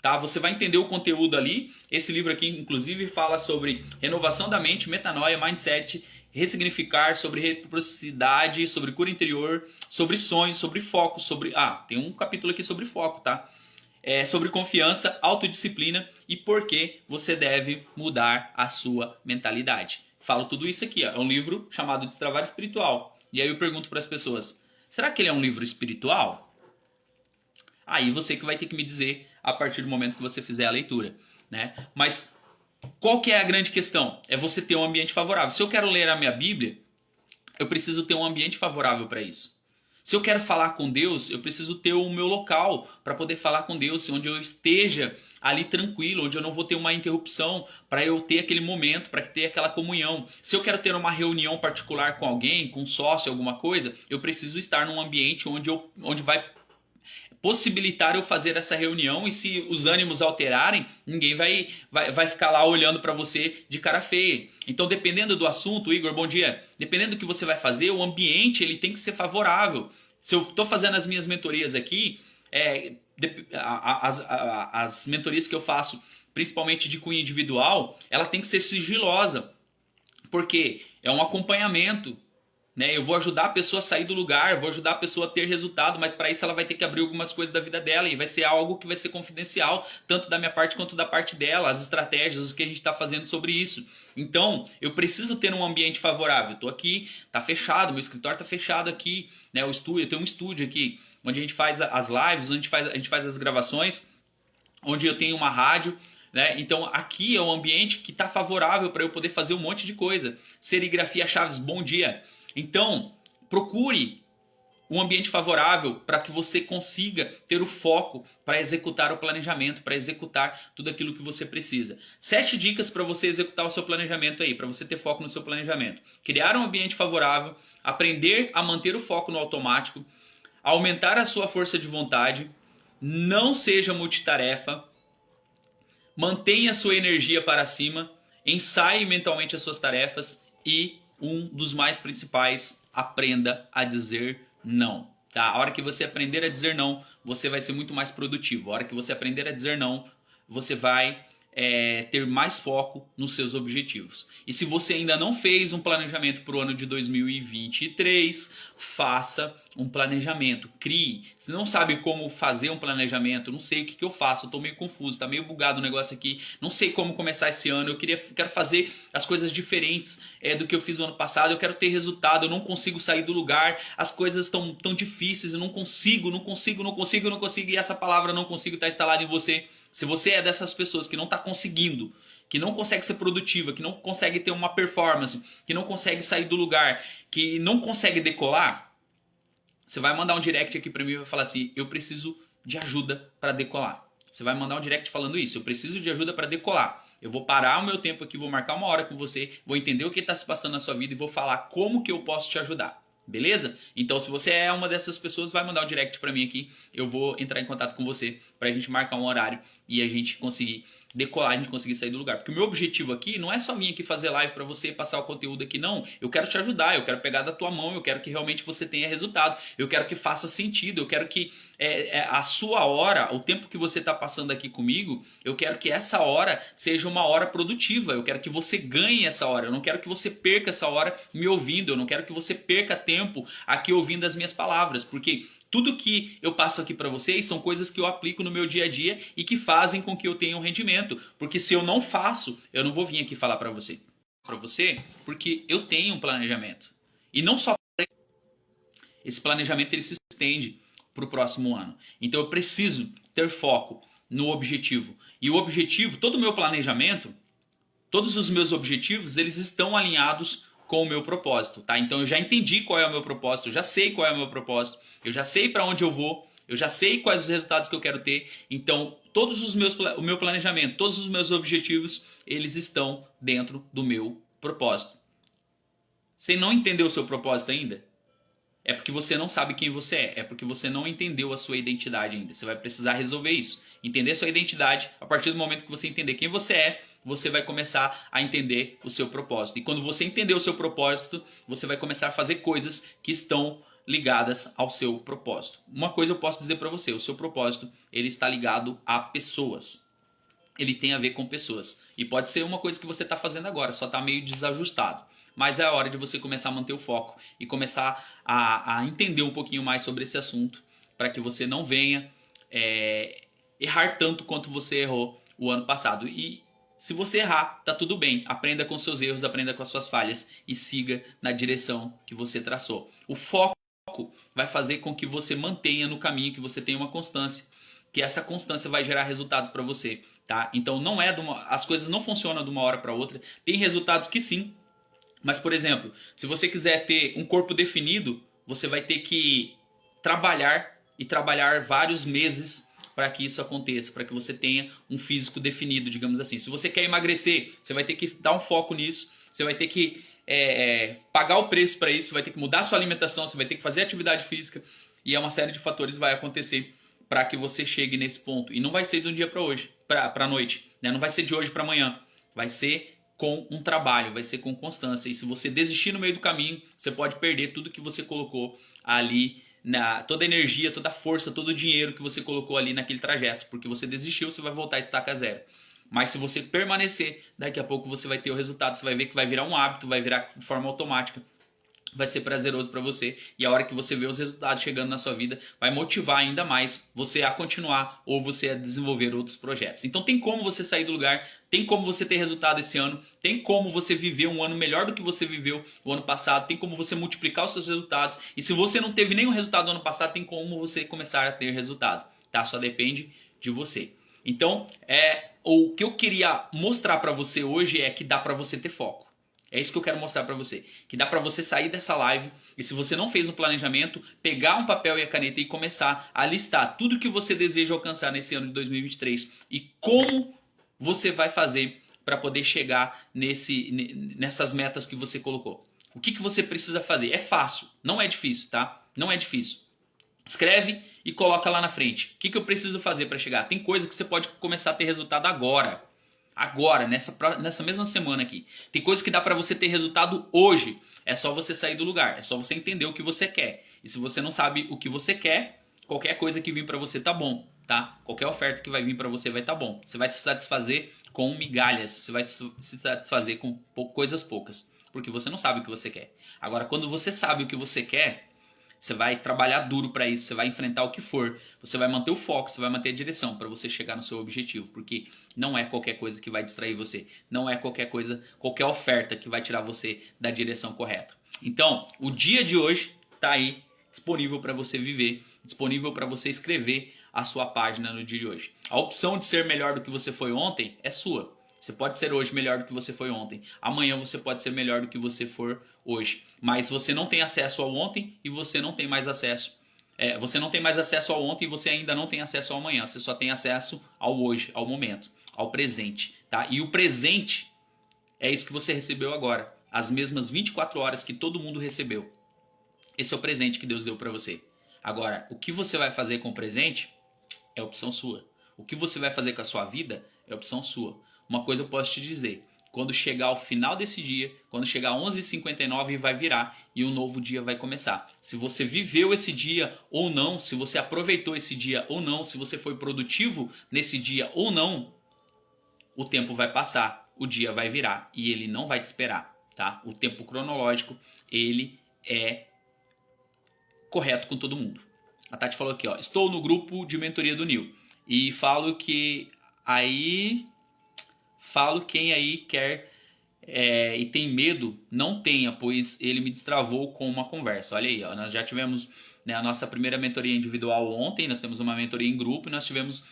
Tá? Você vai entender o conteúdo ali. Esse livro aqui, inclusive, fala sobre renovação da mente, metanoia, mindset, ressignificar, sobre reciprocidade, sobre cura interior, sobre sonhos, sobre foco, sobre... tem um capítulo aqui sobre foco, tá? Sobre confiança, autodisciplina e por que você deve mudar a sua mentalidade. Falo tudo isso aqui, ó. É um livro chamado Destravar Espiritual. E aí eu pergunto para as pessoas, será que ele é um livro espiritual? Aí você que vai ter que me dizer a partir do momento que você fizer a leitura, né? Mas qual que é a grande questão? É você ter um ambiente favorável. Se eu quero ler a minha Bíblia, eu preciso ter um ambiente favorável para isso. Se eu quero falar com Deus, eu preciso ter o meu local para poder falar com Deus, onde eu esteja ali tranquilo, onde eu não vou ter uma interrupção, para eu ter aquele momento, para ter aquela comunhão. Se eu quero ter uma reunião particular com alguém, com um sócio, alguma coisa, eu preciso estar num ambiente onde vai possibilitar eu fazer essa reunião, e se os ânimos alterarem, ninguém vai ficar lá olhando para você de cara feia. Então, dependendo do assunto, Igor, bom dia, dependendo do que você vai fazer, o ambiente ele tem que ser favorável. Se eu estou fazendo as minhas mentorias aqui, as mentorias que eu faço, principalmente de cunho individual, ela tem que ser sigilosa, porque é um acompanhamento. Eu vou ajudar a pessoa a sair do lugar, vou ajudar a pessoa a ter resultado, mas para isso ela vai ter que abrir algumas coisas da vida dela e vai ser algo que vai ser confidencial, tanto da minha parte quanto da parte dela, as estratégias, o que a gente está fazendo sobre isso. Então, eu preciso ter um ambiente favorável. Estou aqui, está fechado, meu escritório está fechado aqui, o estúdio, eu tenho um estúdio aqui, onde a gente faz as lives, onde a gente faz as gravações, onde eu tenho uma rádio. Então aqui é um ambiente que está favorável para eu poder fazer um monte de coisa. Serigrafia Chaves, bom dia. Então, procure um ambiente favorável para que você consiga ter o foco para executar o planejamento, para executar tudo aquilo que você precisa. 7 dicas para você executar o seu planejamento aí, para você ter foco no seu planejamento. Criar um ambiente favorável, aprender a manter o foco no automático, aumentar a sua força de vontade, não seja multitarefa, mantenha a sua energia para cima, ensaie mentalmente as suas tarefas e um dos mais principais, aprenda a dizer não. Tá? A hora que você aprender a dizer não, você vai ser muito mais produtivo. A hora que você aprender a dizer não, você vai ter mais foco nos seus objetivos. E se você ainda não fez um planejamento para o ano de 2023, faça um planejamento, crie. Se não sabe como fazer um planejamento, não sei o que eu faço, eu estou meio confuso, está meio bugado o negócio aqui, não sei como começar esse ano, quero fazer as coisas diferentes do que eu fiz no ano passado, eu quero ter resultado, eu não consigo sair do lugar, as coisas estão tão difíceis, eu não consigo, e essa palavra não consigo está instalada em você. Se você é dessas pessoas que não está conseguindo, que não consegue ser produtiva, que não consegue ter uma performance, que não consegue sair do lugar, que não consegue decolar, você vai mandar um direct aqui para mim e vai falar assim, eu preciso de ajuda para decolar. Você vai mandar um direct falando isso, eu preciso de ajuda para decolar. Eu vou parar o meu tempo aqui, vou marcar uma hora com você, vou entender o que está se passando na sua vida e vou falar como que eu posso te ajudar. Beleza? Então, se você é uma dessas pessoas, vai mandar um direct para mim aqui. Eu vou entrar em contato com você para a gente marcar um horário e a gente conseguir decolar, a gente conseguir sair do lugar. Porque o meu objetivo aqui não é só vir aqui fazer live para você passar o conteúdo aqui, não. Eu quero te ajudar, eu quero pegar da tua mão, eu quero que realmente você tenha resultado, eu quero que faça sentido, eu quero que a sua hora, o tempo que você está passando aqui comigo, eu quero que essa hora seja uma hora produtiva, eu quero que você ganhe essa hora, eu não quero que você perca essa hora me ouvindo, eu não quero que você perca tempo aqui ouvindo as minhas palavras, porque tudo que eu passo aqui para vocês são coisas que eu aplico no meu dia a dia e que fazem com que eu tenha um rendimento. Porque se eu não faço, eu não vou vir aqui falar para você. Porque eu tenho um planejamento. E não só esse planejamento ele se estende para o próximo ano. Então eu preciso ter foco no objetivo. E o objetivo, todo o meu planejamento, todos os meus objetivos, eles estão alinhados com o meu propósito, tá? Então eu já entendi qual é o meu propósito, eu já sei qual é o meu propósito, eu já sei para onde eu vou, eu já sei quais os resultados que eu quero ter. Então o meu planejamento, todos os meus objetivos, eles estão dentro do meu propósito. Você não entendeu o seu propósito ainda? É porque você não sabe quem você é porque você não entendeu a sua identidade ainda. Você vai precisar resolver isso. Entender sua identidade, a partir do momento que você entender quem você é, você vai começar a entender o seu propósito. E quando você entender o seu propósito, você vai começar a fazer coisas que estão ligadas ao seu propósito. Uma coisa eu posso dizer para você, o seu propósito, ele está ligado a pessoas. Ele tem a ver com pessoas. E pode ser uma coisa que você está fazendo agora, só está meio desajustado. Mas é a hora de você começar a manter o foco e começar a entender um pouquinho mais sobre esse assunto, para que você não venha errar tanto quanto você errou o ano passado. E se você errar, tá tudo bem. Aprenda com seus erros, aprenda com as suas falhas e siga na direção que você traçou. O foco vai fazer com que você mantenha no caminho, que você tenha uma constância, que essa constância vai gerar resultados para você, tá? Então não é as coisas não funcionam de uma hora para outra. Tem resultados que sim. Mas, por exemplo, se você quiser ter um corpo definido, você vai ter que trabalhar e trabalhar vários meses para que isso aconteça, para que você tenha um físico definido, digamos assim. Se você quer emagrecer, você vai ter que dar um foco nisso, você vai ter que pagar o preço para isso, você vai ter que mudar a sua alimentação, você vai ter que fazer atividade física e uma série de fatores vai acontecer para que você chegue nesse ponto. E não vai ser de um dia para hoje, para a noite, né? Não vai ser de hoje para amanhã, vai ser com um trabalho, vai ser com constância. E se você desistir no meio do caminho, você pode perder tudo que você colocou ali, toda a energia, toda a força, todo o dinheiro que você colocou ali naquele trajeto. Porque você desistiu, você vai voltar a estaca zero. Mas se você permanecer, daqui a pouco você vai ter o resultado. Você vai ver que vai virar um hábito, vai virar de forma automática. Vai ser prazeroso para você e a hora que você vê os resultados chegando na sua vida vai motivar ainda mais você a continuar ou você a desenvolver outros projetos. Então tem como você sair do lugar, tem como você ter resultado esse ano, tem como você viver um ano melhor do que você viveu o ano passado, tem como você multiplicar os seus resultados e se você não teve nenhum resultado no ano passado, tem como você começar a ter resultado, tá? Só depende de você. Então o que eu queria mostrar para você hoje é que dá para você ter foco. É isso que eu quero mostrar para você. Que dá para você sair dessa live e se você não fez um planejamento, pegar um papel e a caneta e começar a listar tudo que você deseja alcançar nesse ano de 2023 e como você vai fazer para poder chegar nessas metas que você colocou. O que você precisa fazer? É fácil, não é difícil, tá? Não é difícil. Escreve e coloca lá na frente. O que eu preciso fazer para chegar? Tem coisa que você pode começar a ter resultado agora. agora, nessa mesma semana aqui. Tem coisas que dá para você ter resultado hoje. É só você sair do lugar, é só você entender o que você quer. E se você não sabe o que você quer, qualquer coisa que vir para você tá bom, tá? Qualquer oferta que vai vir para você vai tá bom. Você vai se satisfazer com migalhas, você vai se satisfazer com coisas poucas, porque você não sabe o que você quer. Agora, quando você sabe o que você quer, você vai trabalhar duro para isso, você vai enfrentar o que for, você vai manter o foco, você vai manter a direção para você chegar no seu objetivo, porque não é qualquer coisa que vai distrair você, não é qualquer coisa, qualquer oferta que vai tirar você da direção correta. Então, o dia de hoje está aí disponível para você viver, disponível para você escrever a sua página no dia de hoje. A opção de ser melhor do que você foi ontem é sua. Você pode ser hoje melhor do que você foi ontem. Amanhã você pode ser melhor do que você for hoje. Mas você não tem acesso ao ontem e você não tem mais acesso. Você não tem mais acesso ao ontem e você ainda não tem acesso ao amanhã. Você só tem acesso ao hoje, ao momento, ao presente. Tá? E o presente é isso que você recebeu agora. As mesmas 24 horas que todo mundo recebeu. Esse é o presente que Deus deu para você. Agora, o que você vai fazer com o presente é opção sua. O que você vai fazer com a sua vida é opção sua. Uma coisa eu posso te dizer, quando chegar ao final desse dia, quando chegar 11h59 vai virar e um novo dia vai começar. Se você viveu esse dia ou não, se você aproveitou esse dia ou não, se você foi produtivo nesse dia ou não, o tempo vai passar, o dia vai virar e ele não vai te esperar, tá? O tempo cronológico, ele é correto com todo mundo. A Tati falou aqui, ó, estou no grupo de mentoria do Nil e falo que quem aí quer e tem medo, não tenha, pois ele me destravou com uma conversa. Olha aí, ó, nós já tivemos, né, a nossa primeira mentoria individual ontem, nós temos uma mentoria em grupo e nós tivemos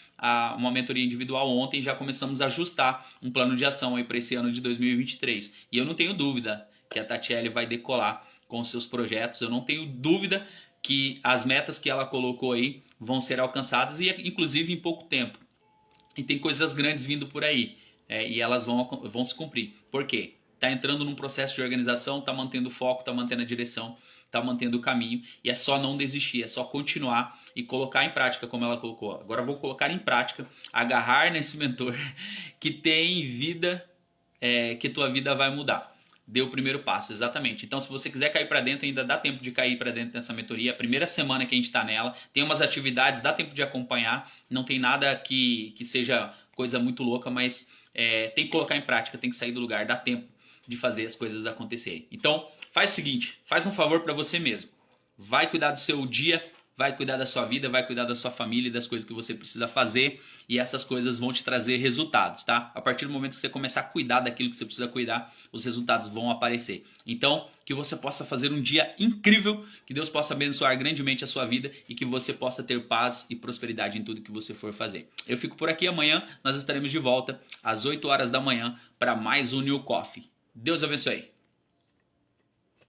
uma mentoria individual ontem e já começamos a ajustar um plano de ação aí para esse ano de 2023. E eu não tenho dúvida que a Tatiele vai decolar com os seus projetos, eu não tenho dúvida que as metas que ela colocou aí vão ser alcançadas e inclusive em pouco tempo. E tem coisas grandes vindo por aí. E elas vão se cumprir. Por quê? Está entrando num processo de organização, está mantendo o foco, está mantendo a direção, está mantendo o caminho. E é só não desistir, é só continuar e colocar em prática como ela colocou. Agora eu vou colocar em prática, agarrar nesse mentor que tem vida, que tua vida vai mudar. Dê o primeiro passo, exatamente. Então, se você quiser cair para dentro, ainda dá tempo de cair para dentro dessa mentoria. A primeira semana que a gente está nela, tem umas atividades, dá tempo de acompanhar. Não tem nada que seja coisa muito louca, mas tem que colocar em prática, tem que sair do lugar, dá tempo de fazer as coisas acontecerem. Então, faz o seguinte, faz um favor para você mesmo. Vai cuidar do seu dia, vai cuidar da sua vida, vai cuidar da sua família e das coisas que você precisa fazer e essas coisas vão te trazer resultados, tá? A partir do momento que você começar a cuidar daquilo que você precisa cuidar, os resultados vão aparecer. Então, que você possa fazer um dia incrível, que Deus possa abençoar grandemente a sua vida e que você possa ter paz e prosperidade em tudo que você for fazer. Eu fico por aqui, amanhã nós estaremos de volta às 8 horas da manhã para mais um New Coffee. Deus abençoe.